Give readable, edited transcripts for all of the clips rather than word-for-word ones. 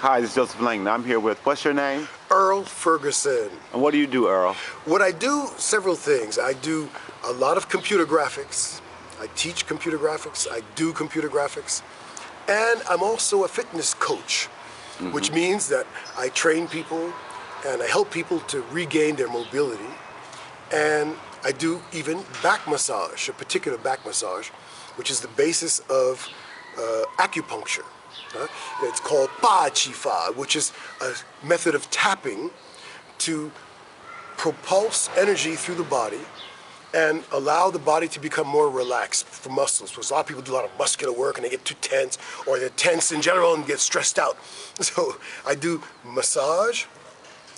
Hi, this is Joseph Langley. I'm here with, what's your name? Earl Ferguson. And what do you do, Earl? What I do, several things. I do a lot of computer graphics. I teach computer graphics. I do computer graphics. And I'm also a fitness coach, which means that I train people and I help people to regain their mobility. And I do even back massage, a particular back massage, which is the basis of acupuncture. It's called Pa Chi Fa, which is a method of tapping to propulse energy through the body and allow the body to become more relaxed for muscles. Because a lot of people do a lot of muscular work and they get too tense, or they're tense in general and get stressed out. So I do massage,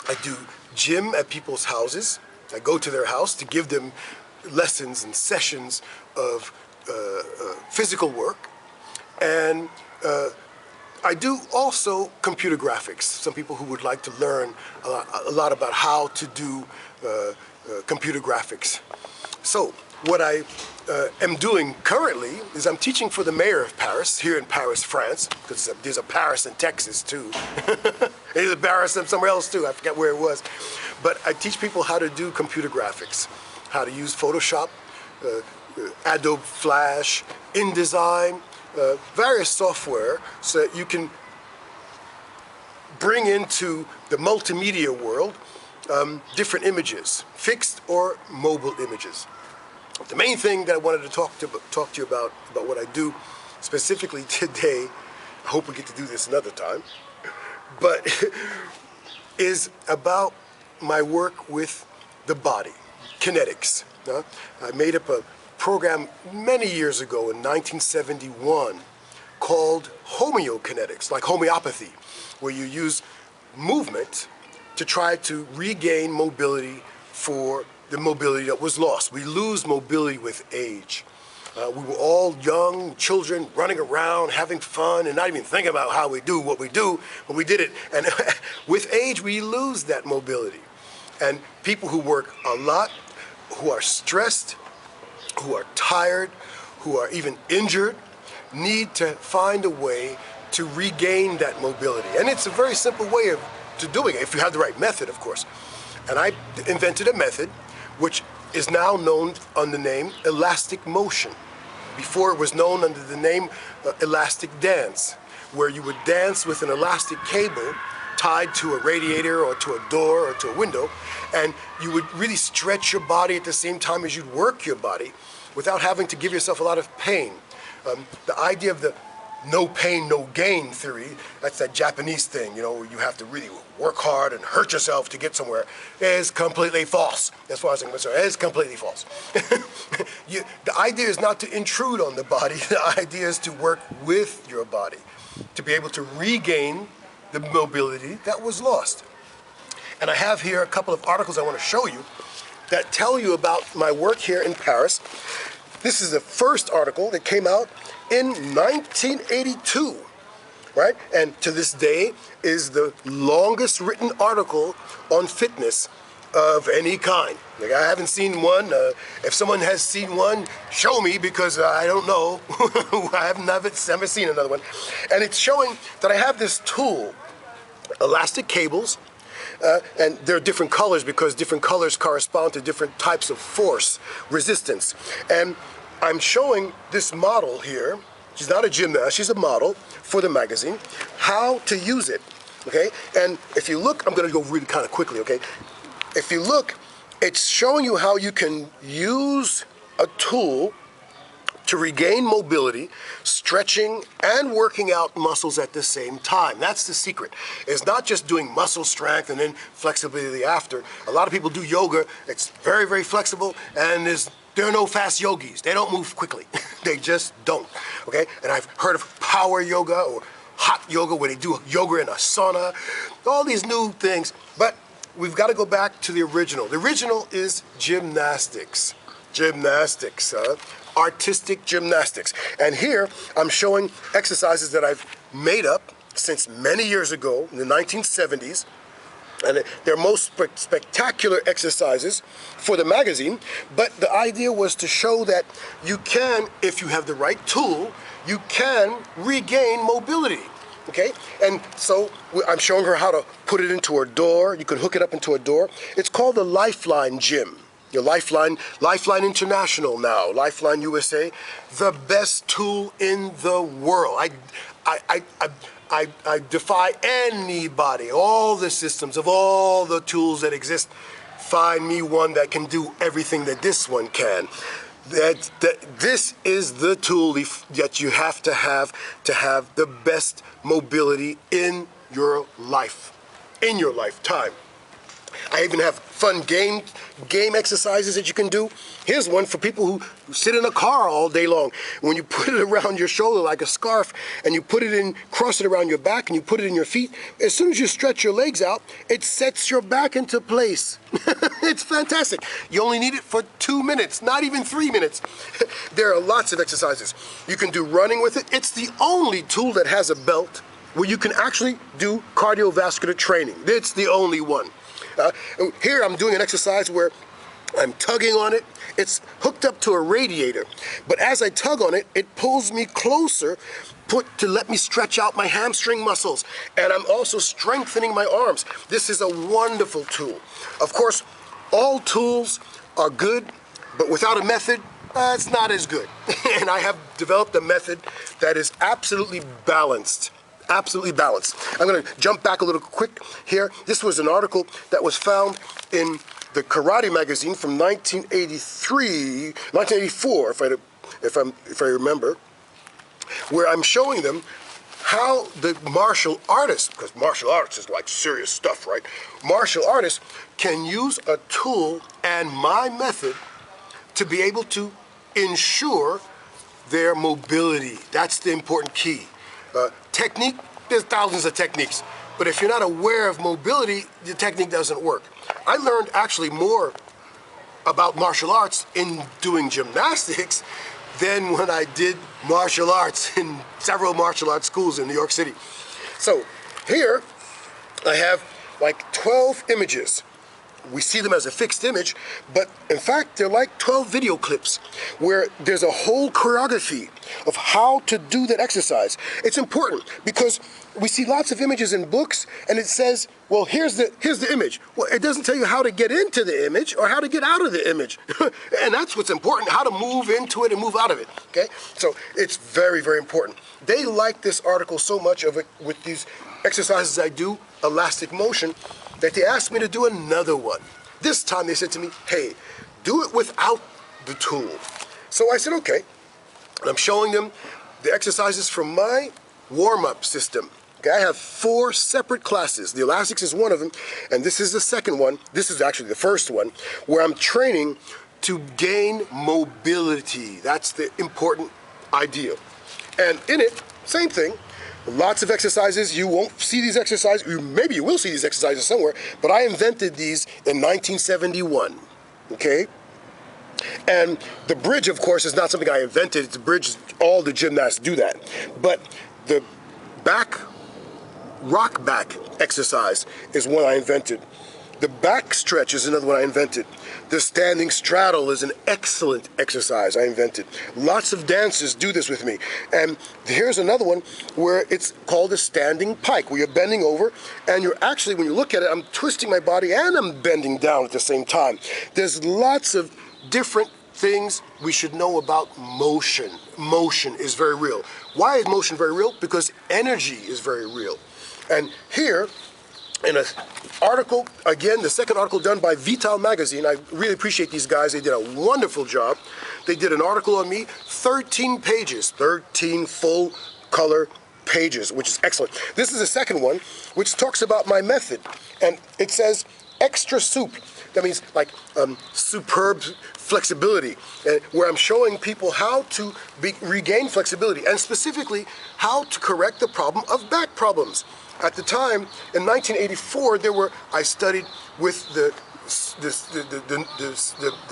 I do gym at people's houses. I go to their house to give them lessons and sessions of physical work. And I do also computer graphics. Some people who would like to learn a lot about how to do computer graphics. So what I am doing currently is I'm teaching for the mayor of Paris, here in Paris, France, because there's a Paris in Texas too. There's a Paris somewhere else too, I forget where it was. But I teach people how to do computer graphics, how to use Photoshop, Adobe Flash, InDesign, various software, so that you can bring into the multimedia world different images, fixed or mobile images. The main thing that I wanted to talk to you about what I do specifically today, I hope we get to do this another time, but is about my work with the body, kinetics. I made up a program many years ago in 1971 called homeokinetics, like homeopathy, where you use movement to try to regain mobility for the mobility that was lost. We lose mobility with age. We were all young children running around, having fun, and not even thinking about how we do what we do, but we did it. And with age, we lose that mobility. And people who work a lot, who are stressed, who are tired, who are even injured, need to find a way to regain that mobility. And it's a very simple way to doing it, if you have the right method, of course. And I invented a method which is now known under the name elastic motion. Before it was known under the name elastic dance, where you would dance with an elastic cable tied to a radiator or to a door or to a window, and you would really stretch your body at the same time as you'd work your body without having to give yourself a lot of pain. The idea of the no pain, no gain theory, that's that Japanese thing, you know, where you have to really work hard and hurt yourself to get somewhere, is completely false. As far as I'm concerned, it's completely false. The idea is not to intrude on the body. The idea is to work with your body to be able to regain the mobility that was lost. And I have here a couple of articles I want to show you that tell you about my work here in Paris. This is the first article that came out in 1982, right? And to this day is the longest written article on fitness of any kind. Like, I haven't seen one. If someone has seen one, show me, because I don't know. I haven't never seen another one. And it's showing that I have this tool, elastic cables, and there are different colors because different colors correspond to different types of force, resistance. And I'm showing this model here. She's not a gymnast, she's a model for the magazine, how to use it, okay? And if you look, I'm gonna go really kind of quickly, okay? If you look, it's showing you how you can use a tool to regain mobility, stretching, and working out muscles at the same time. That's the secret. It's not just doing muscle strength and then flexibility after. A lot of people do yoga. It's very, very flexible, and there are no fast yogis. They don't move quickly. They just don't, okay? And I've heard of power yoga or hot yoga, where they do yoga in a sauna, all these new things. But we've got to go back to the original. The original is gymnastics. Gymnastics, artistic gymnastics. And here I'm showing exercises that I've made up since many years ago, in the 1970s. And they're most spectacular exercises for the magazine, but the idea was to show that you can, if you have the right tool, you can regain mobility. Okay, and so I'm showing her how to put it into her door. You can hook it up into a door. It's called the Lifeline Gym. Your Lifeline International now, Lifeline USA, the best tool in the world. I defy anybody, all the systems of all the tools that exist, find me one that can do everything that this one can. This is the tool that you have to have the best mobility in your life, in your lifetime. I even have fun game exercises that you can do. Here's one for people who sit in a car all day long. When you put it around your shoulder like a scarf and you put it in, cross it around your back and you put it in your feet, as soon as you stretch your legs out, it sets your back into place. It's fantastic. You only need it for 2 minutes, not even 3 minutes. There are lots of exercises. You can do running with it. It's the only tool that has a belt where you can actually do cardiovascular training. It's the only one. Here I'm doing an exercise where I'm tugging on it. It's hooked up to a radiator, but as I tug on it, it pulls me closer to let me stretch out my hamstring muscles, and I'm also strengthening my arms. This is a wonderful tool. Of course, all tools are good, but without a method, it's not as good. And I have developed a method that is absolutely balanced. Absolutely balanced. I'm going to jump back a little quick here. This was an article that was found in the Karate magazine from 1984, if I remember, where I'm showing them how the martial artist, because martial arts is like serious stuff, right? Martial artists can use a tool and my method to be able to ensure their mobility. That's the important key. Technique, there's thousands of techniques, but if you're not aware of mobility, the technique doesn't work. I learned actually more about martial arts in doing gymnastics than when I did martial arts in several martial arts schools in New York City. So here I have like 12 images. We see them as a fixed image, but in fact, they're like 12 video clips where there's a whole choreography of how to do that exercise. It's important because we see lots of images in books and it says, well, here's the image. Well, it doesn't tell you how to get into the image or how to get out of the image. And that's what's important, how to move into it and move out of it, okay? So it's very, very important. They like this article so much of it with these exercises I do, elastic motion, that they asked me to do another one. This time they said to me, hey, do it without the tool. So I said, okay. And I'm showing them the exercises from my warm-up system. Okay, I have 4 separate classes. The elastics is one of them, and this is the second one. This is actually the first one, where I'm training to gain mobility. That's the important idea. And in it, same thing. Lots of exercises. You won't see these exercises. Maybe you will see these exercises somewhere, but I invented these in 1971, okay? And the bridge, of course, is not something I invented. It's a bridge, all the gymnasts do that. But the rock back exercise is one I invented. The back stretch is another one I invented. The standing straddle is an excellent exercise I invented. Lots of dancers do this with me. And here's another one where it's called a standing pike, where you're bending over and you're actually, when you look at it, I'm twisting my body and I'm bending down at the same time. There's lots of different things we should know about motion. Motion is very real. Why is motion very real? Because energy is very real. And here, in an article, again, the second article done by Vital magazine. I really appreciate these guys. They did a wonderful job. They did an article on me, 13 pages, 13 full color pages, which is excellent. This is the second one, which talks about my method. And it says extra soup. That means like superb flexibility, where I'm showing people how to regain flexibility and specifically how to correct the problem of back problems. At the time, in 1984, I studied with the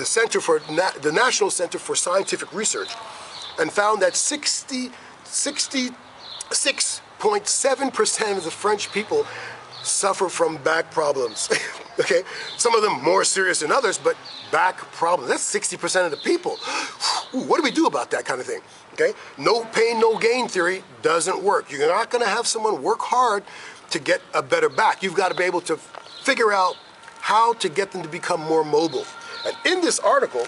Center for the National Center for Scientific Research, and found that 66.7% of the French people suffer from back problems. Okay, some of them more serious than others, but back problems. That's 60% of the people. Ooh, what do we do about that kind of thing? Okay? No pain, no gain theory doesn't work. You're not going to have someone work hard to get a better back. You've got to be able to figure out how to get them to become more mobile. And in this article,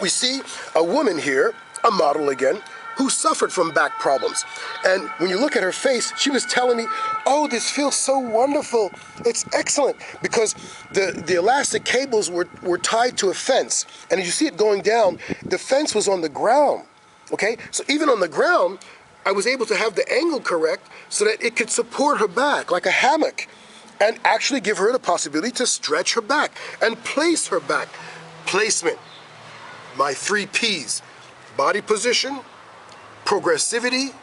we see a woman here, a model again, who suffered from back problems. And when you look at her face, she was telling me, oh, this feels so wonderful. It's excellent. Because the elastic cables were tied to a fence. And as you see it going down, the fence was on the ground. Okay? So even on the ground, I was able to have the angle correct so that it could support her back like a hammock and actually give her the possibility to stretch her back and place her back. Placement. My 3 P's. Body position, progressivity,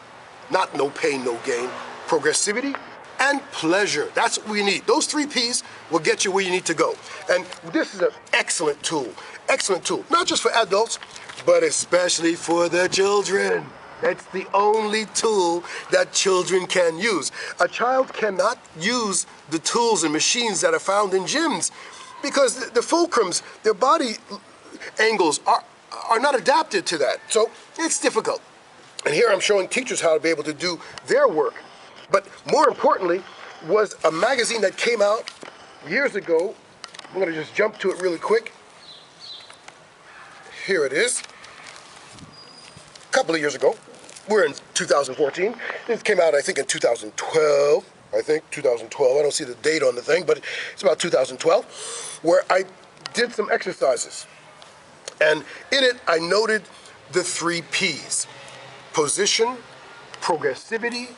not no pain, no gain, progressivity, and pleasure. That's what we need. Those 3 P's will get you where you need to go. And this is an excellent tool, not just for adults, but especially for the children. It's the only tool that children can use. A child cannot use the tools and machines that are found in gyms because the fulcrums, their body angles are not adapted to that. So it's difficult. And here I'm showing teachers how to be able to do their work. But more importantly was a magazine that came out years ago. I'm going to just jump to it really quick. Here it is. A couple of years ago. We're in 2014. This came out, I think, in 2012. I don't see the date on the thing, but it's about 2012, where I did some exercises. And in it, I noted the 3 P's. Position, progressivity,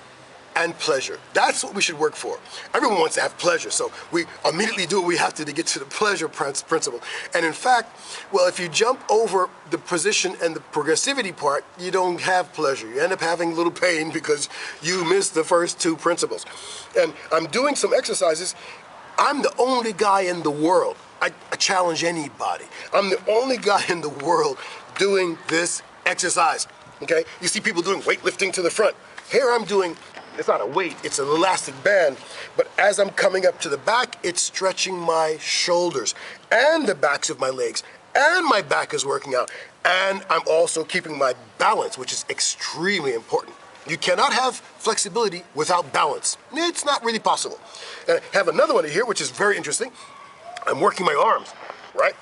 and pleasure. That's what we should work for. Everyone wants to have pleasure, so we immediately do what we have to get to the pleasure principle. And in fact, well, if you jump over the position and the progressivity part, you don't have pleasure. You end up having a little pain because you missed the first 2 principles. And I'm doing some exercises. I'm the only guy in the world. I challenge anybody. I'm the only guy in the world doing this exercise. Okay? You see people doing weightlifting to the front. Here I'm doing, it's not a weight, it's an elastic band. But as I'm coming up to the back, it's stretching my shoulders and the backs of my legs. And my back is working out. And I'm also keeping my balance, which is extremely important. You cannot have flexibility without balance. It's not really possible. And I have another one here, which is very interesting. I'm working my arms, right?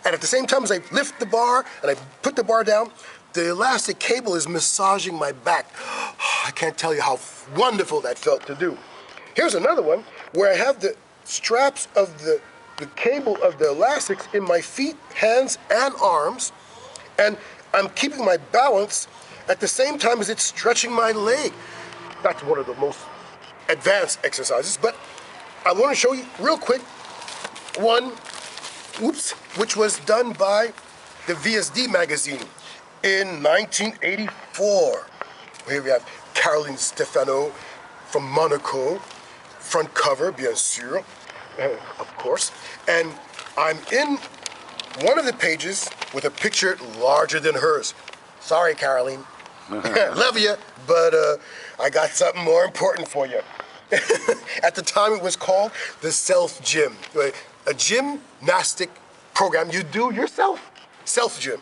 And at the same time as I lift the bar and I put the bar down, the elastic cable is massaging my back. I can't tell you how wonderful that felt to do. Here's another one where I have the straps of the cable of the elastics in my feet, hands, and arms, and I'm keeping my balance at the same time as it's stretching my leg. That's one of the most advanced exercises, but I want to show you real quick one, which was done by the VSD magazine in 1984. Here we have Caroline Stefano from Monaco, front cover, bien sûr, of course. And I'm in one of the pages with a picture larger than hers. Sorry, Caroline. Love you, but I got something more important for you. At the time, it was called the Self Gym, a gymnastic program you do yourself. Self Gym.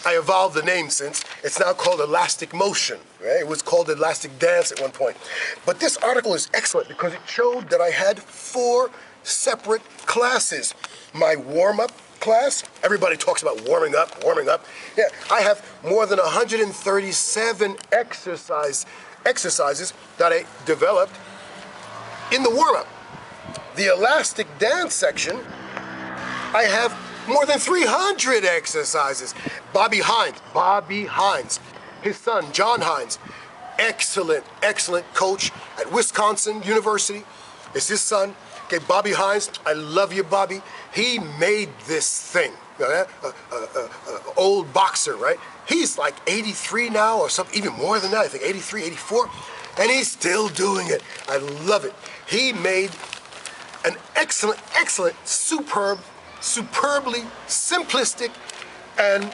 I evolved the name since. It's now called Elastic Motion. Right? It was called Elastic Dance at one point. But this article is excellent because it showed that I had 4 separate classes. My warm-up class, everybody talks about warming up. Yeah, I have more than 137 exercises that I developed in the warm-up. The elastic dance section, I have more than 300 exercises. Bobby Hines, his son, John Hines, excellent coach at Wisconsin University. It's his son. Okay, Bobby Hines, I love you, Bobby. He made this thing. Old boxer, right? He's like 83 now or something, even more than that, I think 83, 84, and he's still doing it. I love it. He made an excellent, superbly simplistic and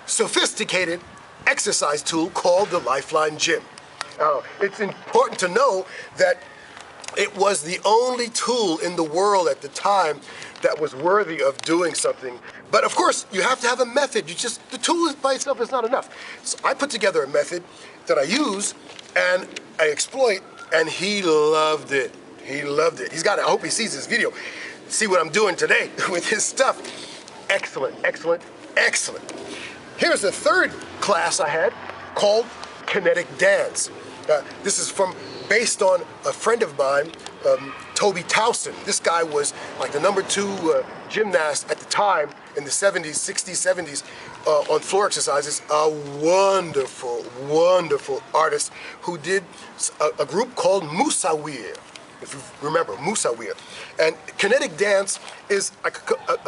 sophisticated exercise tool called the Lifeline Gym. It's important to know that It was the only tool in the world at the time that was worthy of doing something. But of course, you have to have a method. The tool by itself is not enough. So I put together a method that I use and I exploit, and he loved it. He loved it. I hope he sees this video. See what I'm doing today with his stuff. Excellent, excellent, excellent. Here's the third class I had called Kinetic Dance. This is based on a friend of mine, Toby Towson. This guy was like the #2 gymnast at the time in the 70s, 60s, 70s on floor exercises. A wonderful, wonderful artist who did a group called Musawir, if you remember, Musawir. And Kinetic Dance is a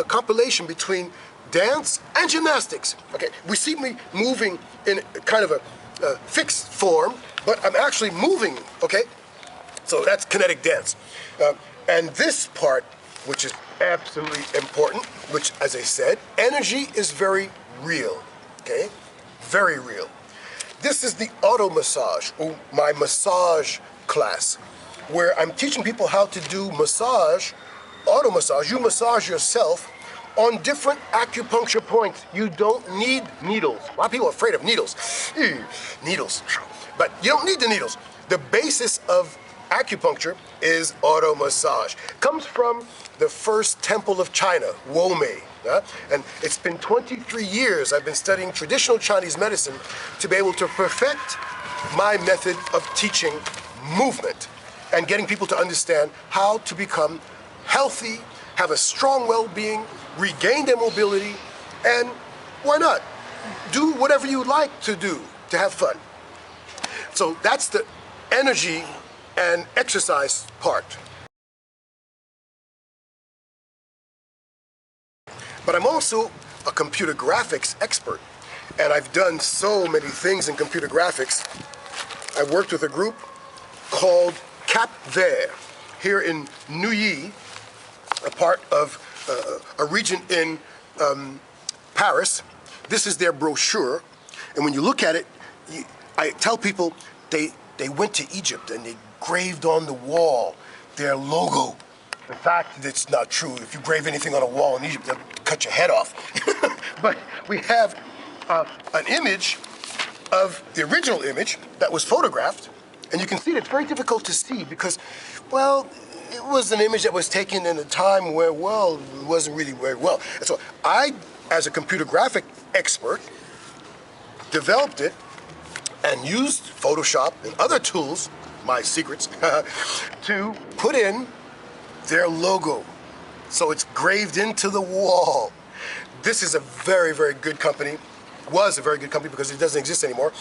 compilation between dance and gymnastics. Okay, we see me moving in kind of a fixed form, but I'm actually moving, okay? So that's kinetic dance. And this part, which is absolutely important, which, as I said, energy is very real, okay? Very real. This is the auto massage, or my massage class, where I'm teaching people how to do massage, auto massage. You massage yourself on different acupuncture points. You don't need needles. A lot of people are afraid of needles. Needles. But you don't need the needles. The basis of acupuncture is auto massage. Comes from the first temple of China, Womei. And it's been 23 years I've been studying traditional Chinese medicine to be able to perfect my method of teaching movement and getting people to understand how to become healthy, have a strong well-being, regain their mobility, and why not? Do whatever you like to do to have fun. So that's the energy and exercise part. But I'm also a computer graphics expert, and I've done so many things in computer graphics. I worked with a group called Cap Vert here in Neuilly, a part of a region in Paris. This is their brochure, and when you look at it, I tell people they went to Egypt and they graved on the wall their logo. In fact, it's not true. If you grave anything on a wall in Egypt, they'll cut your head off. But we have an image of the original image that was photographed, and you can see that it's very difficult to see because, well, it was an image that was taken in a time where, well, it wasn't really very well. And so I, as a computer graphic expert, developed it and used Photoshop and other tools, my secrets, to put in their logo. So it's graved into the wall. This is a very, very good company. Was a very good company because it doesn't exist anymore.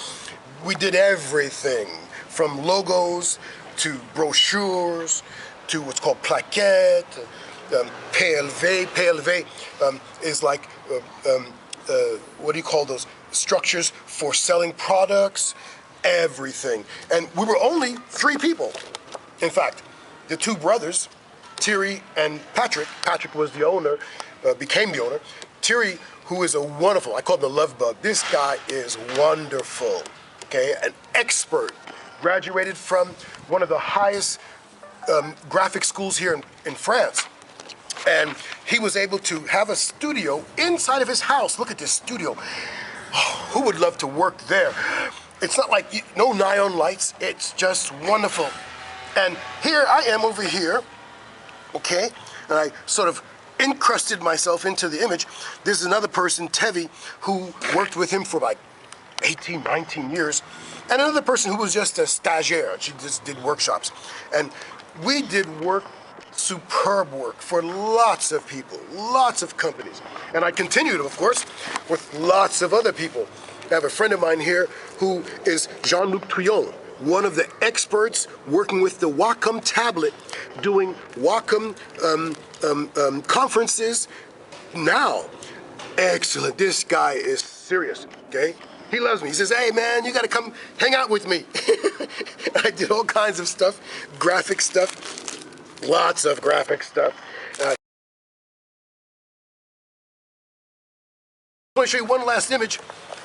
We did everything from logos to brochures to what's called plaquette, PLV. PLV is like, what do you call those? Structures for selling products, everything. And we were only 3 people. In fact, the 2 brothers, Thierry and Patrick. Patrick was the owner, became the owner. Thierry, who is a wonderful, I call him the love bug. This guy is wonderful, okay? An expert. Graduated from one of the highest graphic schools here in France. And he was able to have a studio inside of his house. Look at this studio. Oh, who would love to work there? It's not like no neon lights. It's just wonderful. And here I am over here, okay? And I sort of encrusted myself into the image. There's another person, Tevi, who worked with him for like 18, 19 years. And another person who was just a stagiaire. She just did workshops. And we did work, superb work for lots of people, lots of companies. And I continued, of course, with lots of other people. I have a friend of mine here who is Jean-Luc Touillon, one of the experts working with the Wacom tablet, doing Wacom conferences now. Excellent. This guy is serious, okay? He loves me. He says, hey, man, you got to come hang out with me. I did all kinds of stuff, graphic stuff, lots of graphic stuff. I want to show you one last image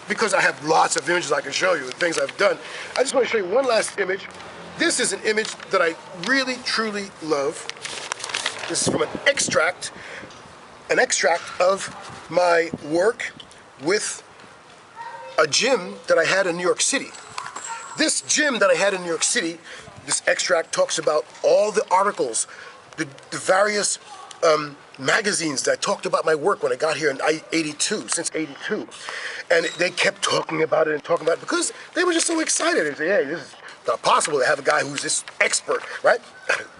because I have lots of images I can show you, the things I've done. I just want to show you one last image This is an image that I really, truly love. This is from an extract of my work with a gym that I had in New York City. This gym that I had in New York City, this extract talks about all the articles, the various magazines that talked about my work when I got here in '82, since '82. And they kept talking about it and talking about it because they were just so excited. They say, hey, this is not possible to have a guy who's this expert, right?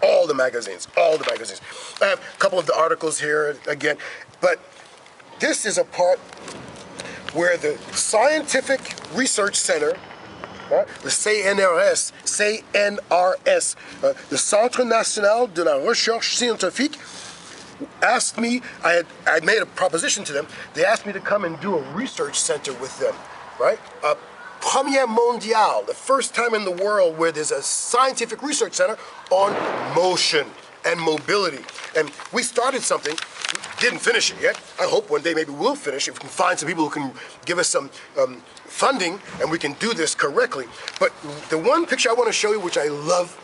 All the magazines, all the magazines. I have a couple of the articles here again, but this is a part where the Scientific Research Center, right, the CNRS, the Centre National de la Recherche Scientifique, asked me, I made a proposition to them, they asked me to come and do a research center with them, right? Premier Mondial, the first time in the world where there's a scientific research center on motion and mobility. And we started something, didn't finish it yet. I hope one day maybe we'll finish if we can find some people who can give us some funding and we can do this correctly. But the one picture I want to show you, which I love,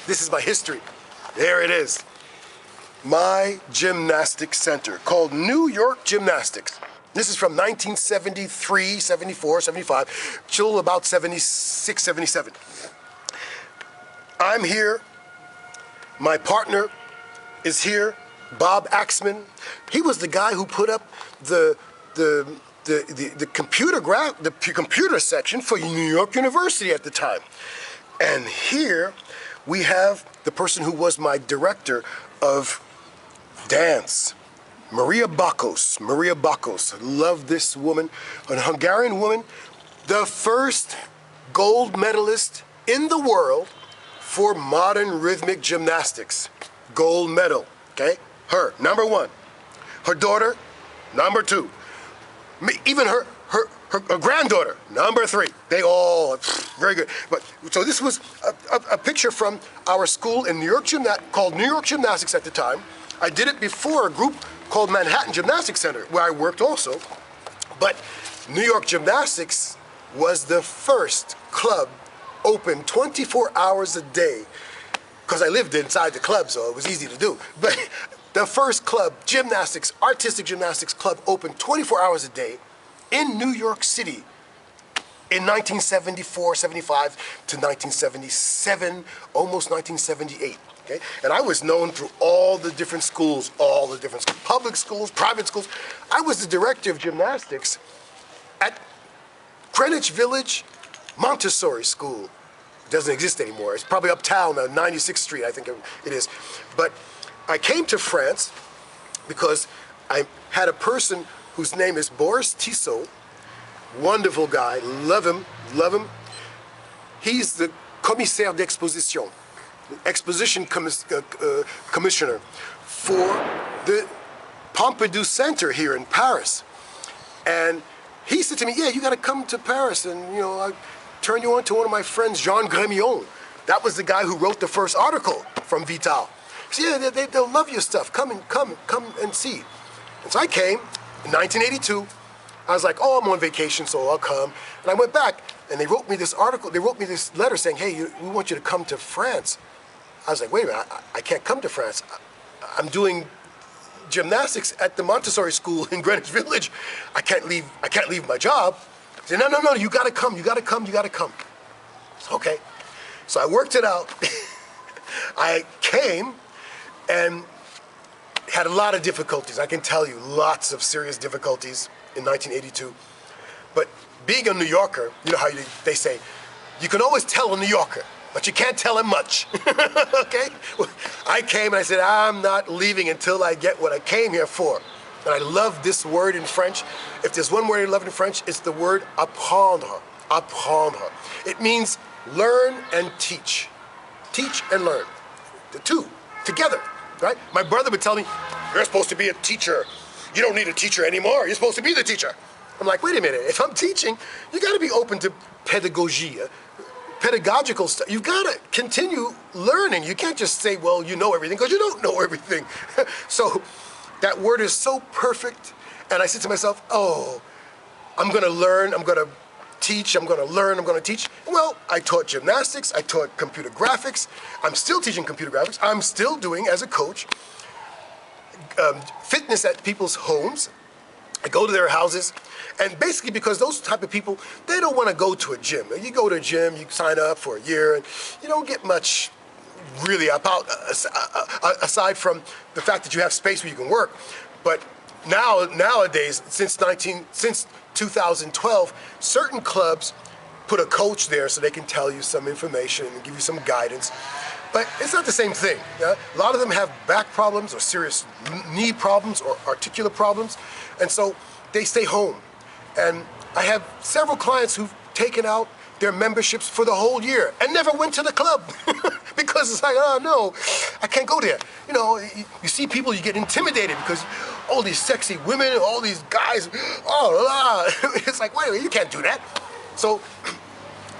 this is my history. There it is. My gymnastics center called New York Gymnastics. This is from 1973, 74, 75, till about 76, 77. I'm here. My partner is here, Bob Axman. He was the guy who put up the computer section for New York University at the time. And here we have the person who was my director of dance, Maria Bakos. Maria Bakos. Love this woman, an Hungarian woman, the first gold medalist in the world for modern rhythmic gymnastics. Gold medal, okay? Her, number one. Her daughter, number two. Even her granddaughter, number three. They all, very good. But so this was a picture from our school in New York called New York Gymnastics at the time. I did it before a group called Manhattan Gymnastics Center, where I worked also. But New York Gymnastics was the first club open 24 hours a day, because I lived inside the club, so it was easy to do. But the first club, gymnastics, artistic gymnastics club, opened 24 hours a day in New York City in 1974, 75 to 1977, almost 1978. Okay? And I was known through all the different schools, public schools, private schools. I was the director of gymnastics at Greenwich Village Montessori School. It doesn't exist anymore. It's probably uptown on 96th Street, I think it is. But I came to France because I had a person whose name is Boris Tissot, wonderful guy, love him. He's the commissaire d'exposition, exposition commissioner for the Pompidou Center here in Paris. And he said to me, yeah, you got to come to Paris and, I turn you on to one of my friends, Jean Grémillon. That was the guy who wrote the first article from Vital. He said, yeah, they'll love your stuff. Come and see. And so I came in 1982. I was like, oh, I'm on vacation, so I'll come. And I went back, and they wrote me this article. They wrote me this letter saying, hey, we want you to come to France. I was like, wait a minute, I can't come to France. I'm doing gymnastics at the Montessori School in Greenwich Village. I can't leave my job. I said, no, you gotta come. Okay. So I worked it out. I came and had a lot of difficulties. I can tell you, lots of serious difficulties in 1982. But being a New Yorker, you know how they say, you can always tell a New Yorker, but you can't tell him much. Okay? Well, I came and I said, I'm not leaving until I get what I came here for. And I love this word in French. If there's one word I love in French, it's the word apprendre. Apprendre. It means learn and teach. Teach and learn. The two, together, right? My brother would tell me, you're supposed to be a teacher. You don't need a teacher anymore. You're supposed to be the teacher. I'm like, wait a minute. If I'm teaching, you got to be open to pedagogy, pedagogical stuff. You got to continue learning. You can't just say, well, you know everything, because you don't know everything. So that word is so perfect. And I said to myself, oh, I'm going to learn. I'm going to teach, I'm going to learn, I'm going to teach. Well, I taught gymnastics, I taught computer graphics. I'm still teaching computer graphics. I'm still doing, as a coach, fitness at people's homes. I go to their houses, and basically because those type of people, they don't want to go to a gym. You go to a gym, you sign up for a year, and you don't get much really about aside from the fact that you have space where you can work. But nowadays, since 2012, certain clubs put a coach there so they can tell you some information and give you some guidance. But it's not the same thing. Yeah? A lot of them have back problems or serious knee problems or articular problems, and so they stay home. And I have several clients who've taken out their memberships for the whole year and never went to the club because it's like, oh no, I can't go there. You know, you see people, you get intimidated because all these sexy women, all these guys, oh, it's like, wait, you can't do that. So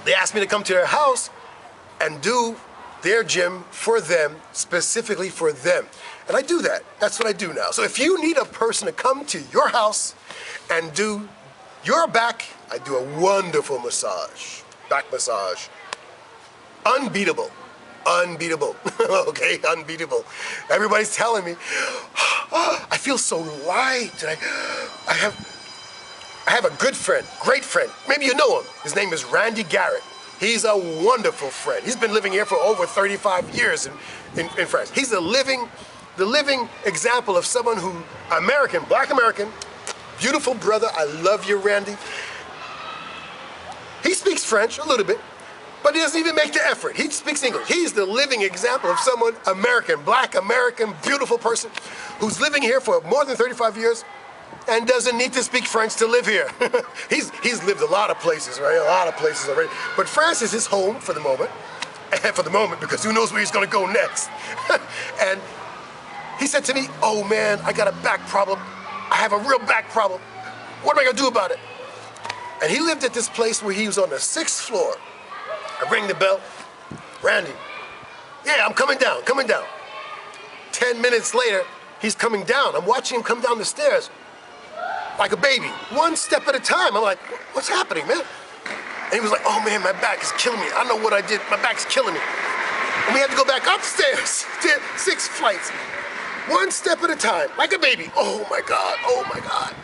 they asked me to come to their house and do their gym for them, specifically for them. And I do that. That's what I do now. So if you need a person to come to your house and do your back, I do a wonderful massage, back massage. Unbeatable, unbeatable, okay, unbeatable. Everybody's telling me, oh, I feel so light. I have a good friend, great friend. Maybe you know him. His name is Randy Garrett. He's a wonderful friend. He's been living here for over 35 years in France. He's the living example of someone who, American, black American, beautiful brother. I love you, Randy. He speaks French a little bit, but he doesn't even make the effort. He speaks English. He's the living example of someone, American, black American, beautiful person, who's living here for more than 35 years and doesn't need to speak French to live here. He's lived a lot of places, right? A lot of places already. But France is his home for the moment. And for the moment, because who knows where he's gonna go next. And he said to me, oh man, I got a back problem. I have a real back problem. What am I gonna do about it? And he lived at this place where he was on the 6th floor. I ring the bell. Randy, yeah, I'm coming down, coming down. 10 minutes later, he's coming down. I'm watching him come down the stairs like a baby, one step at a time. I'm like, what's happening, man? And he was like, oh man, my back is killing me. I know what I did, my back's killing me. And we had to go back upstairs, 6 flights, one step at a time, like a baby. Oh my God, oh my God.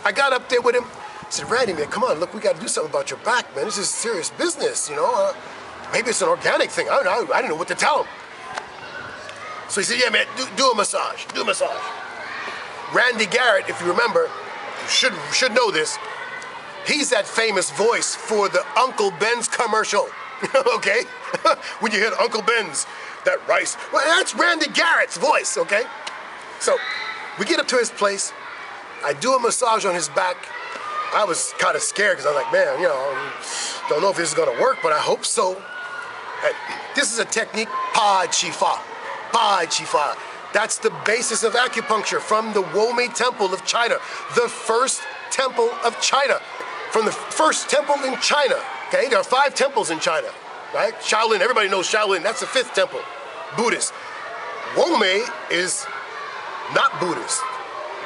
I got up there with him. I said, Randy, man, come on, look, we got to do something about your back, man. This is serious business, you know. Maybe it's an organic thing. I don't know. I didn't know what to tell him. So he said, yeah, man, do a massage. Do a massage. Randy Garrett, if you remember, you should know this. He's that famous voice for the Uncle Ben's commercial, okay? When you hear Uncle Ben's, that rice. Well, that's Randy Garrett's voice, okay? So we get up to his place. I do a massage on his back. I was kind of scared because I was like, man, you know, don't know if this is gonna work, but I hope so. And this is a technique, pas chi fa. Pas chi fa. That's the basis of acupuncture from the Wome Temple of China, the first temple of China. From the first temple in China, okay? There are 5 temples in China, right? Shaolin, everybody knows Shaolin, that's the 5th temple, Buddhist. Wome is not Buddhist.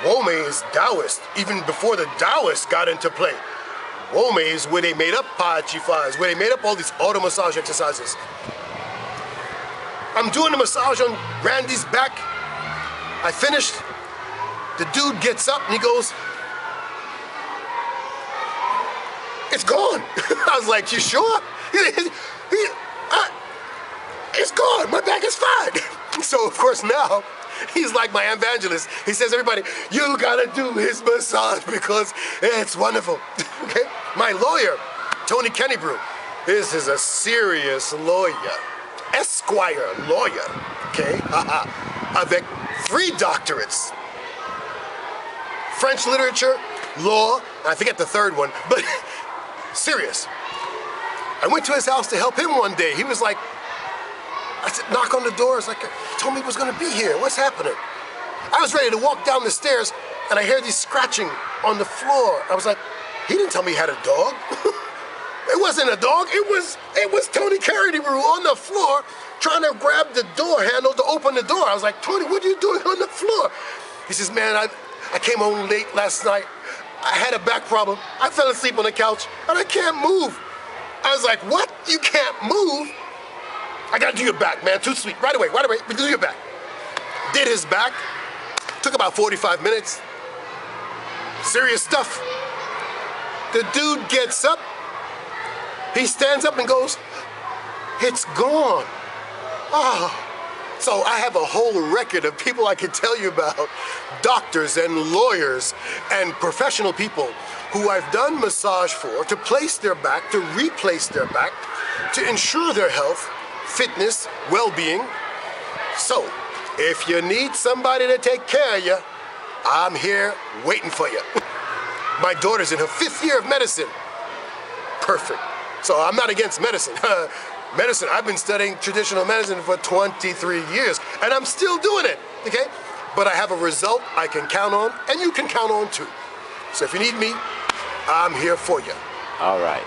Wome is Taoist, even before the Taoists got into play. Wome is where they made up Pa Chi Fa, is where they made up all these auto massage exercises. I'm doing the massage on Randy's back. I finished. The dude gets up and he goes, it's gone. I was like, you sure? It's gone, my back is fine. So of course now, he's like my evangelist. He says, everybody, you gotta do his massage because it's wonderful, okay? My lawyer, Tony Kennebrew, this is a serious lawyer, Esquire lawyer, okay? Avec 3 doctorates. French literature, law, I forget the 3rd one, but serious. I went to his house to help him one day. He was like, I said, knock on the door. It's like, he told me he was gonna be here. What's happening? I was ready to walk down the stairs and I heard these scratching on the floor. I was like, he didn't tell me he had a dog. It wasn't a dog, it was Tony Kennebrew on the floor trying to grab the door handle to open the door. I was like, Tony, what are you doing on the floor? He says, man, I came home late last night. I had a back problem. I fell asleep on the couch and I can't move. I was like, what? You can't move? I gotta do your back, man. Too sweet. Right away. We do your back. Did his back. Took about 45 minutes. Serious stuff. The dude gets up. He stands up and goes, it's gone. Oh. So I have a whole record of people I can tell you about, doctors and lawyers and professional people who I've done massage for to place their back, to replace their back, to ensure their health, fitness, well-being. So, if you need somebody to take care of you, I'm here waiting for you. My daughter's in her 5th year of medicine. Perfect. So I'm not against medicine. Medicine, I've been studying traditional medicine for 23 years, and I'm still doing it, okay? But I have a result I can count on, and you can count on too. So if you need me, I'm here for you. All right.